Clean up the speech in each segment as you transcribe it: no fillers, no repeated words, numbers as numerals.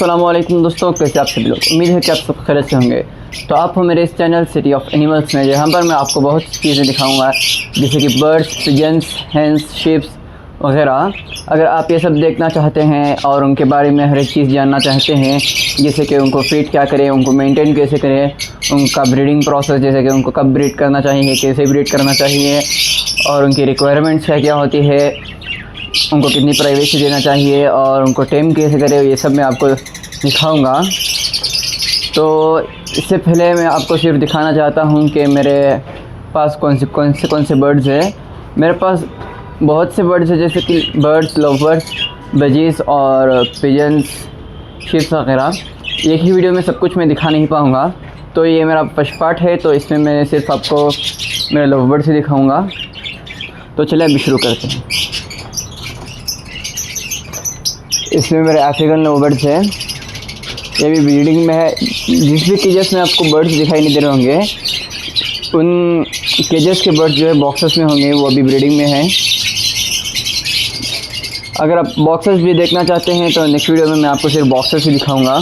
अस्सलामुअलैकुम दोस्तों, कैसे आप सभी लोग। उम्मीद है कि आप सब खैरियत से होंगे। तो आप हो मेरे इस चैनल सिटी ऑफ एनिमल्स में, जहाँ पर मैं आपको बहुत सी चीज़ें दिखाऊंगा, जैसे कि बर्ड्स, पिजन्स, हेंस, शिप्स वगैरह। अगर आप ये सब देखना चाहते हैं और उनके बारे में हर एक चीज़ जानना चाहते हैं, जैसे कि उनको फीड क्या करें, उनको मेंटेन कैसे करें, उनका ब्रीडिंग प्रोसेस, जैसे कि उनको कब ब्रीड करना चाहिए, कैसे ब्रीड करना चाहिए और उनकी रिक्वायरमेंट्स क्या होती है, उनको कितनी प्राइवेसी देना चाहिए और उनको टेम कैसे करें, ये सब मैं आपको दिखाऊंगा। तो इससे पहले मैं आपको सिर्फ दिखाना चाहता हूँ कि मेरे पास कौन से बर्ड्स हैं। मेरे पास बहुत से बर्ड्स हैं, जैसे कि बर्ड्स, लवबर्ड्स, बजीज़ और पिजन्स, शिप्स वगैरह। एक ही वीडियो में सब कुछ मैं दिखा नहीं पाऊँगा, तो ये मेरा फर्स्ट पार्ट है। तो इसमें मैं सिर्फ आपको मेरे लवबर्ड्स ही दिखाऊँगा। तो चलिए अभी शुरू करते हैं। इसमें मेरे अफ्रीकन लवबर्ड्स हैं, ये भी ब्रीडिंग में है। जिस भी केजेस में आपको बर्ड्स दिखाई नहीं दे रहे होंगे, उन केजेस के बर्ड्स जो है बॉक्सेस में होंगे, वो अभी ब्रीडिंग में हैं। अगर आप बॉक्सेस भी देखना चाहते हैं तो नेक्स्ट वीडियो में मैं आपको सिर्फ बॉक्सेस ही दिखाऊंगा।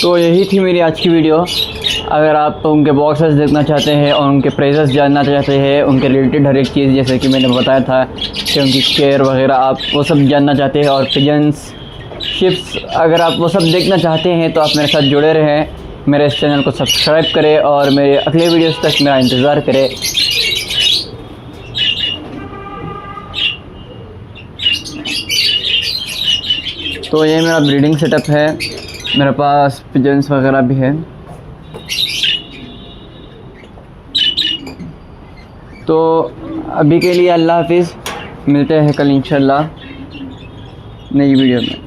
तो यही थी मेरी आज की वीडियो। अगर आप उनके बॉक्सेस देखना चाहते हैं और उनके प्राइसेस जानना चाहते हैं, उनके रिलेटेड हर एक चीज़, जैसे कि मैंने बताया था कि उनकी केयर वगैरह, आप वो सब जानना चाहते हैं, और पिजन्स, शिप्स, अगर आप वो सब देखना चाहते हैं तो आप मेरे साथ जुड़े रहें, मेरे इस चैनल को सब्सक्राइब करें और मेरे अगले वीडियोस तक मेरा इंतज़ार करें। तो ये मेरा ब्रीडिंग सेटअप है, मेरे पास पिजन्स वगैरह भी है। तो अभी के लिए अल्लाह हाफिज़, मिलते हैं कल इंशाल्लाह नई वीडियो में।